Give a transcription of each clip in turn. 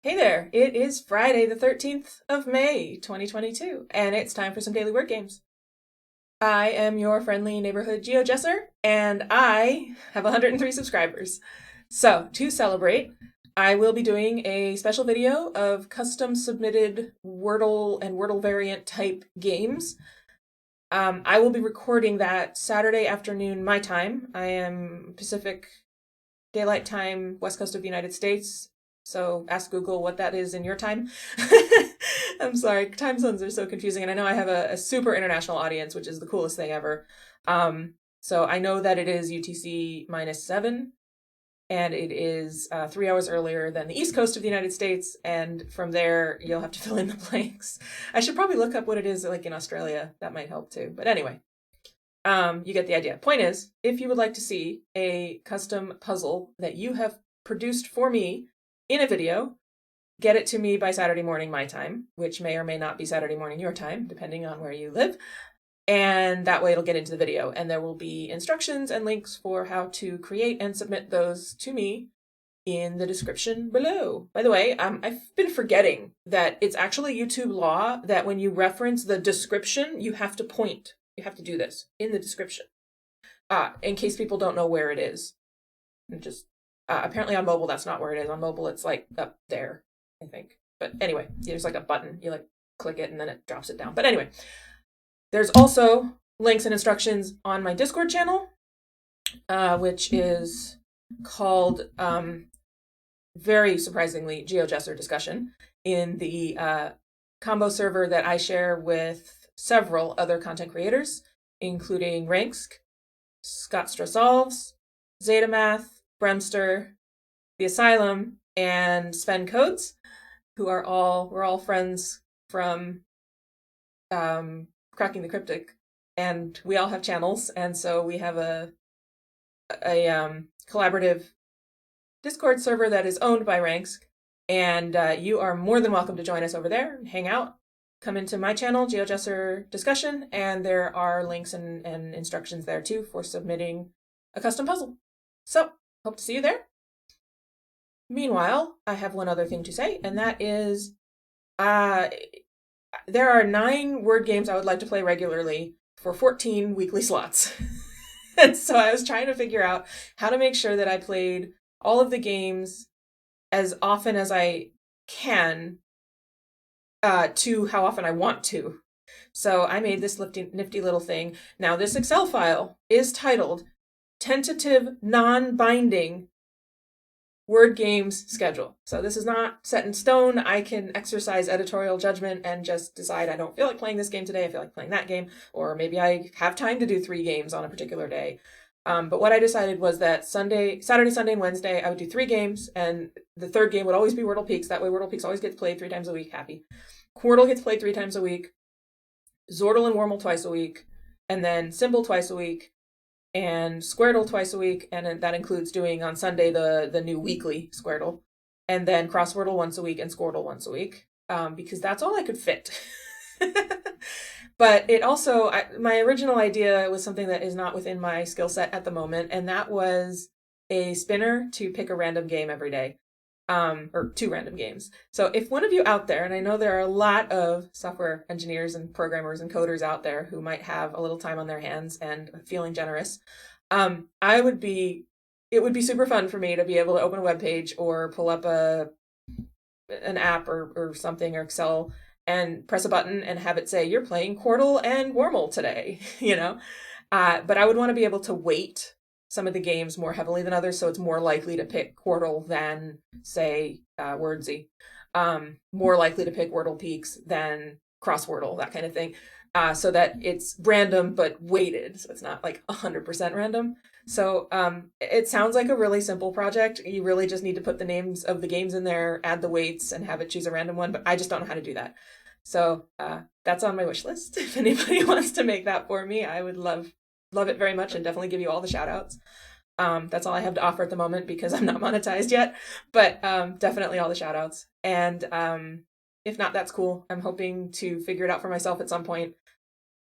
Hey there, it is Friday the 13th of May, 2022, and it's time for some daily word games. I am your friendly neighborhood GeoGesser, and I have 103 subscribers. So, to celebrate, I will be doing a special video of custom submitted Wordle and Wordle variant type games. I will be recording that Saturday afternoon, my time. I am Pacific Daylight Time, West Coast of the United States. So ask Google what that is in your time. I'm sorry, time zones are so confusing, and I know I have a super international audience, which is the coolest thing ever. So I know that it is UTC -7, and it is 3 hours earlier than the East Coast of the United States, and from there you'll have to fill in the blanks. I should probably look up what it is like in Australia. That might help too. But anyway, you get the idea. Point is, if you would like to see a custom puzzle that you have produced for me in a video, get it to me by Saturday morning my time, which may or may not be Saturday morning your time, depending on where you live. And that way it'll get into the video, and there will be instructions and links for how to create and submit those to me in the description below. By the way, I've been forgetting that it's actually YouTube law that when you reference the description, you have to point. You have to do this in the description, in case people don't know where it is. And just apparently on mobile, that's not where it is. On mobile, it's like up there, I think. But anyway, there's like a button. You like click it and then it drops it down. But anyway, there's also links and instructions on my Discord channel, which is called, very surprisingly, GeoGesser Discussion, in the combo server that I share with several other content creators, including Ranksk, Scott Strasolves, Zetamath, Bremster, The Asylum, and Sven Codes, we're all friends from Cracking the Cryptic, and we all have channels, and so we have a collaborative Discord server that is owned by Ranksk, and you are more than welcome to join us over there and hang out. Come into my channel, GeoGesser Discussion, and there are links and instructions there too for submitting a custom puzzle. So, hope to see you there. Meanwhile, I have one other thing to say, and that is there are 9 word games I would like to play regularly for 14 weekly slots. And so I was trying to figure out how to make sure that I played all of the games as often as I can, to how often I want to. So I made this nifty little thing. Now, this Excel file is titled Tentative Non-Binding Word Games Schedule. So this is not set in stone. I can exercise editorial judgment and just decide I don't feel like playing this game today. I feel like playing that game. Or maybe I have time to do 3 games on a particular day. But what I decided was that Saturday, Sunday, and Wednesday, I would do 3 games, and the 3rd game would always be Wordle Peaks. That way Wordle Peaks always gets played 3 times a week. Happy. Quordle gets played 3 times a week. Zordle and Wormle twice a week. And then Symbol twice a week. And Squirtle twice a week. And that includes doing on Sunday the new weekly Squirtle. And then Crosswordle once a week and Squirtle once a week. Because that's all I could fit. But it also, my original idea was something that is not within my skill set at the moment, and that was a spinner to pick a random game every day, or 2 random games. So if one of you out there, and I know there are a lot of software engineers and programmers and coders out there who might have a little time on their hands and feeling generous, it would be super fun for me to be able to open a web page or pull up an app or something, or Excel, and press a button and have it say, you're playing Quordle and Wormle today, you know? But I would want to be able to weight some of the games more heavily than others, so it's more likely to pick Quordle than, say, Wordsy. More likely to pick Wordle Peaks than Crosswordle, that kind of thing. So that it's random but weighted, so it's not like 100% random. So it sounds like a really simple project. You really just need to put the names of the games in there, add the weights, and have it choose a random one, but I just don't know how to do that. So that's on my wish list. If anybody wants to make that for me, I would love it very much, and definitely give you all the shout outs. That's all I have to offer at the moment because I'm not monetized yet, but definitely all the shout outs. And if not, that's cool. I'm hoping to figure it out for myself at some point,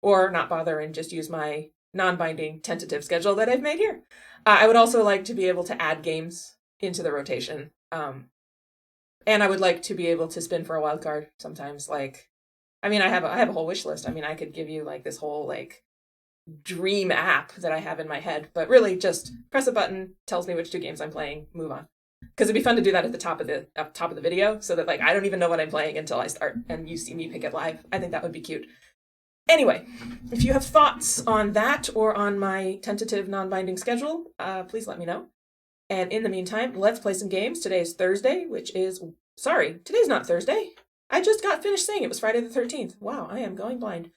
or not bother and just use my non-binding tentative schedule that I've made here. I would also like to be able to add games into the rotation. And I would like to be able to spin for a wild card sometimes. Like, I mean, I have a whole wish list. I mean, I could give you like this whole like dream app that I have in my head, but really just press a button, tells me which 2 games I'm playing, move on. Because it'd be fun to do that at the top of the video, so that like I don't even know what I'm playing until I start and you see me pick it live. I think that would be cute. Anyway, if you have thoughts on that or on my tentative non-binding schedule, please let me know. And in the meantime, let's play some games. Today is Thursday, which is... Sorry, today's not Thursday. I just got finished saying it was Friday the 13th. Wow, I am going blind.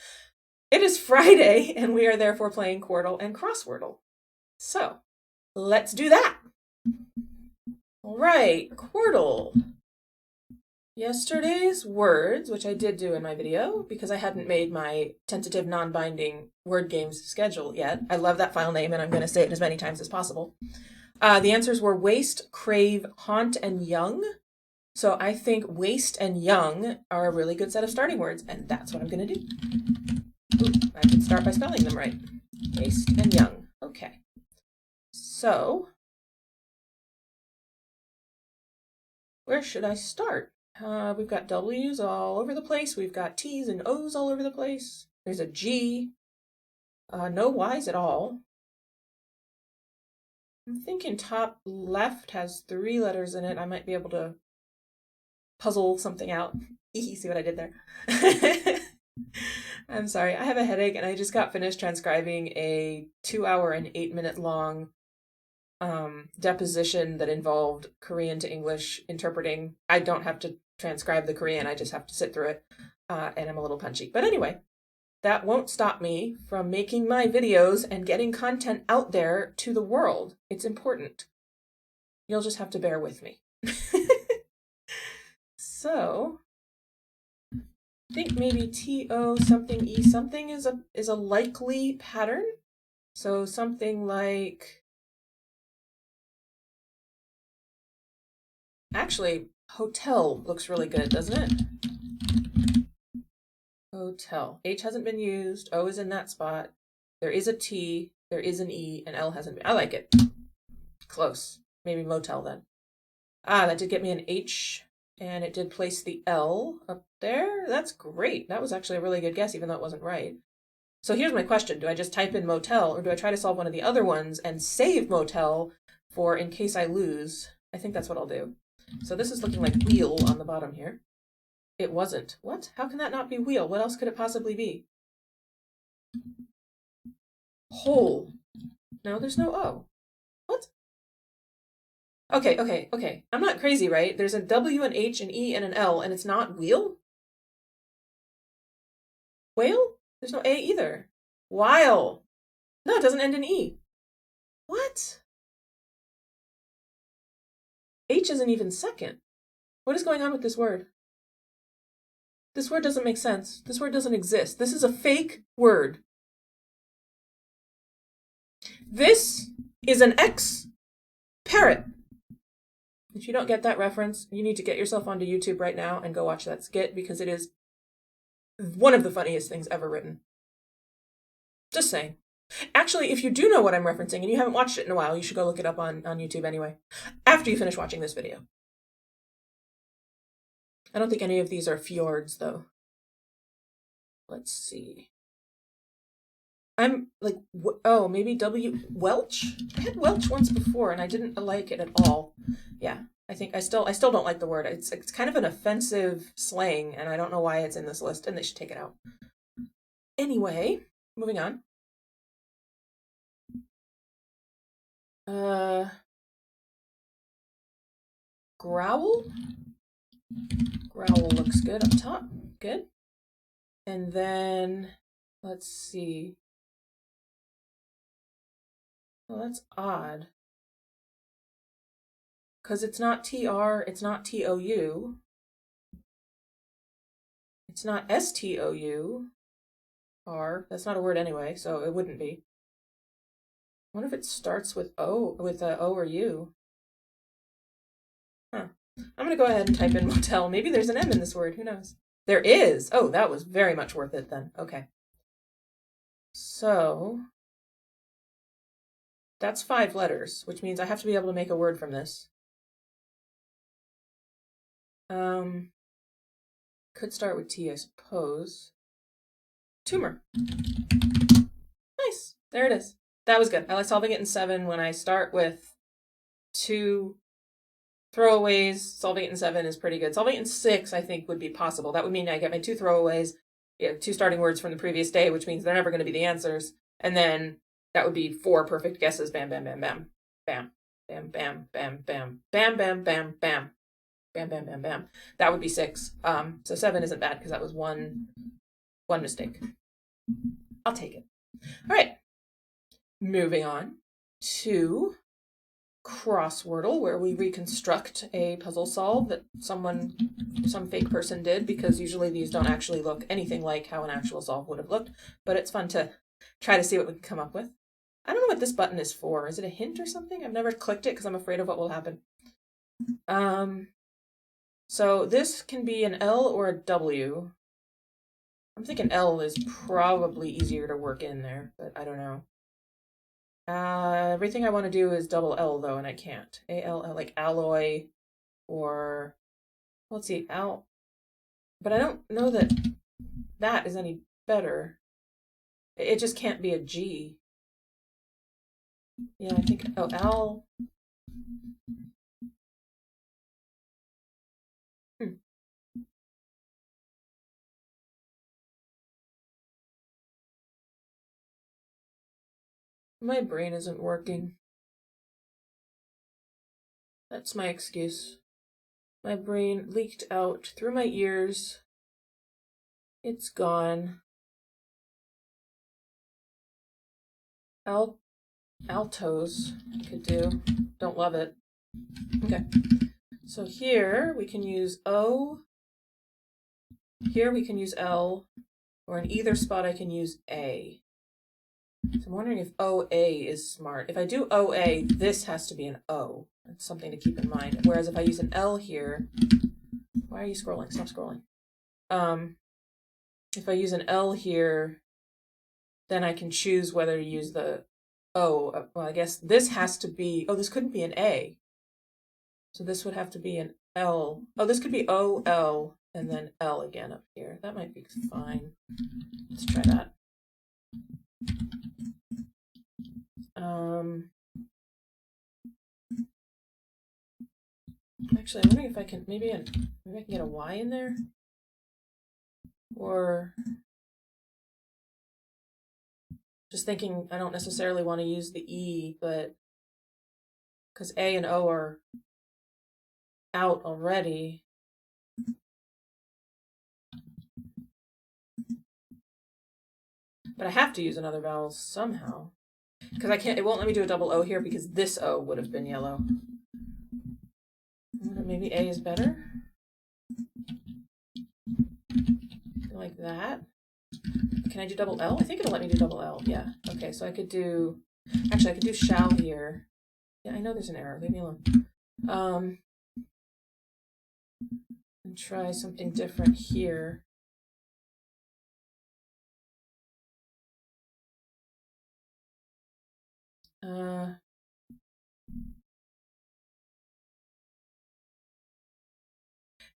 It is Friday, and we are therefore playing Quordle and Crosswordle. So, let's do that. All right, Quordle. Yesterday's words, which I did do in my video, because I hadn't made my tentative non-binding word games schedule yet. I love that file name, and I'm going to say it as many times as possible. The answers were waste, crave, haunt, and young. So I think waste and young are a really good set of starting words, and that's what I'm going to do. Ooh, I should start by spelling them right. Waste and young. Okay. So, where should I start? We've got W's all over the place. We've got T's and O's all over the place. There's a G. No Y's at all. I'm thinking top left has 3 letters in it. I might be able to puzzle something out. See what I did there? I'm sorry. I have a headache and I just got finished transcribing a 2-hour and 8-minute long deposition that involved Korean to English interpreting. I don't have to transcribe the Korean. I just have to sit through it. And I'm a little punchy. But anyway, that won't stop me from making my videos and getting content out there to the world. It's important. You'll just have to bear with me. So, I think maybe T-O something E something is a likely pattern. So something like... Actually, hotel looks really good, doesn't it? Hotel. H hasn't been used. O is in that spot. There is a T. There is an E. And L hasn't been. I like it. Close. Maybe motel then. That did get me an H. And it did place the L up there. That's great. That was actually a really good guess, even though it wasn't right. So here's my question. Do I just type in motel, or do I try to solve one of the other ones and save motel for in case I lose? I think that's what I'll do. So this is looking like wheel on the bottom here. It wasn't. What? How can that not be wheel? What else could it possibly be? Hole. No, there's no O. What? Okay. I'm not crazy, right? There's a W, an H, an E, and an L, and it's not wheel? Whale? There's no A either. While. No, it doesn't end in E. What? H isn't even second. What is going on with this word? This word doesn't make sense. This word doesn't exist. This is a fake word. This is an X parrot. If you don't get that reference, you need to get yourself onto YouTube right now and go watch that skit, because it is one of the funniest things ever written. Just saying. Actually, if you do know what I'm referencing and you haven't watched it in a while, you should go look it up on YouTube anyway, after you finish watching this video. I don't think any of these are fjords, though. Let's see. I'm like, oh, maybe W, Welch? I had Welch once before and I didn't like it at all. Yeah, I think I still don't like the word. It's kind of an offensive slang, and I don't know why it's in this list, and they should take it out. Anyway, moving on. Growl? Growl looks good up top. Good. And then, let's see. Well, that's odd. Because it's not TR, it's not TOU. It's not STOU. R. That's not a word anyway, so it wouldn't be. I wonder if it starts with O, with a O or U. Huh. I'm going to go ahead and type in motel. Maybe there's an M in this word. Who knows? There is. Oh, that was very much worth it then. Okay. So, that's 5 letters, which means I have to be able to make a word from this. Could start with T, I suppose. Tumor. Nice. There it is. That was good. I like solving it in 7 when I start with 2 throwaways. Solving it in 7 is pretty good. Solving it in 6, I think, would be possible. That would mean I get my 2 throwaways, 2 starting words from the previous day, which means they're never going to be the answers. And then that would be 4 perfect guesses. Bam, bam, bam, bam. Bam, bam, bam, bam, bam, bam, bam, bam, bam. Bam, bam, bam, bam. That would be 6. So 7 isn't bad because that was one mistake. I'll take it. All right. Moving on to Crosswordle, where we reconstruct a puzzle solve that some fake person did, because usually these don't actually look anything like how an actual solve would have looked, but it's fun to try to see what we can come up with. I don't know what this button is for. Is it a hint or something? I've never clicked it because I'm afraid of what will happen. So this can be an L or a W. I'm thinking L is probably easier to work in there, but I don't know. Everything I want to do is double L though, and I can't. A-L-L, like alloy, or let's see, Al. But I don't know that that is any better. It just can't be a G. Yeah, I think, oh, Al. My brain isn't working. That's my excuse. My brain leaked out through my ears. It's gone. Altos I could do. Don't love it. Okay. So here we can use O. Here we can use L. Or in either spot I can use A. So I'm wondering if OA is smart. If I do OA, this has to be an O. That's something to keep in mind. Whereas if I use an L here, why are you scrolling? Stop scrolling. If I use an L here, then I can choose whether to use the O. Well, I guess this has to be, oh, this couldn't be an A. So this would have to be an L. Oh, this could be O, L, and then L again up here. That might be fine. Let's try that. Actually, I'm wondering if I can, maybe I can get a Y in there? Or just thinking I don't necessarily want to use the E, but because A and O are out already. But I have to use another vowel somehow. Because I can't, it won't let me do a double O here because this O would have been yellow. Maybe A is better? Like that. Can I do double L? I think it'll let me do double L. Yeah. Okay, so I could do, actually I could do shall here. Yeah, I know there's an error. Leave me alone. And try something different here.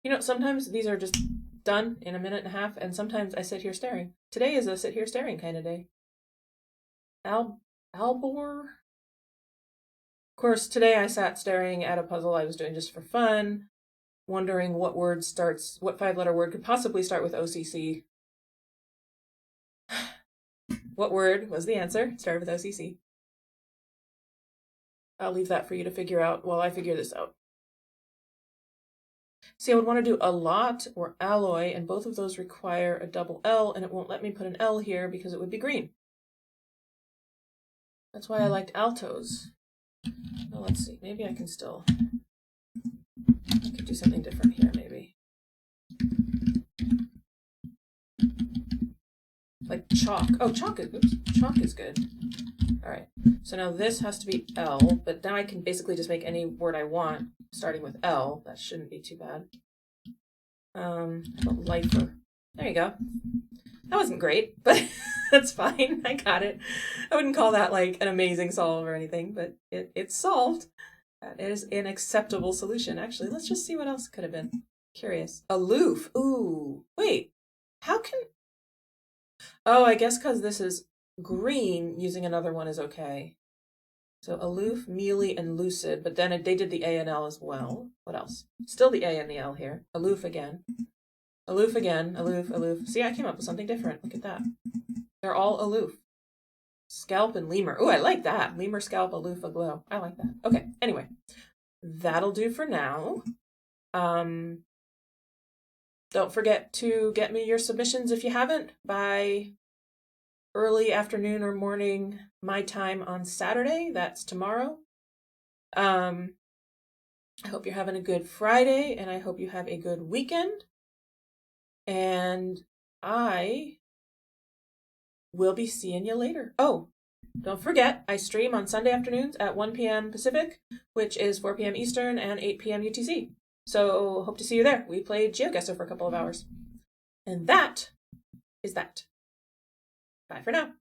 You know, sometimes these are just done in a minute and a half, and sometimes I sit here staring. Today is a sit here staring kind of day. Albor? Of course, today I sat staring at a puzzle I was doing just for fun, wondering what word starts, what 5-letter word could possibly start with OCC. What word was the answer? It started with OCC. I'll leave that for you to figure out while I figure this out. See, I would want to do a lot or alloy, and both of those require a double L, and it won't let me put an L here because it would be green. That's why I liked altos. Well, let's see. Maybe I can still, I could do something different here, maybe. Like chalk. Oh, chalk is, oops, chalk is good. All right. So now this has to be L, but now I can basically just make any word I want starting with L. That shouldn't be too bad. Lifer. There you go. That wasn't great, but that's fine. I got it. I wouldn't call that like an amazing solve or anything, but it's solved. It is an acceptable solution. Actually, let's just see what else could have been. Curious. Aloof. Ooh. Wait. How can... Oh, I guess because this is green, using another one is okay. So aloof, mealy, and lucid, but then they did the A and L as well. What else? Still the A and the L here. Aloof again. Aloof again. Aloof, aloof. See, I came up with something different. Look at that. They're all aloof. Scalp and lemur. Ooh, I like that. Lemur, scalp, aloof, aglow. I like that. Okay, anyway. That'll do for now. Don't forget to get me your submissions if you haven't by early afternoon or morning my time on Saturday. That's tomorrow. I hope you're having a good Friday, and I hope you have a good weekend. And I will be seeing you later. Oh, don't forget, I stream on Sunday afternoons at 1 p.m. Pacific, which is 4 p.m. Eastern and 8 p.m. UTC. So hope to see you there. We played GeoGuessr for a couple of hours. And that is that. Bye for now.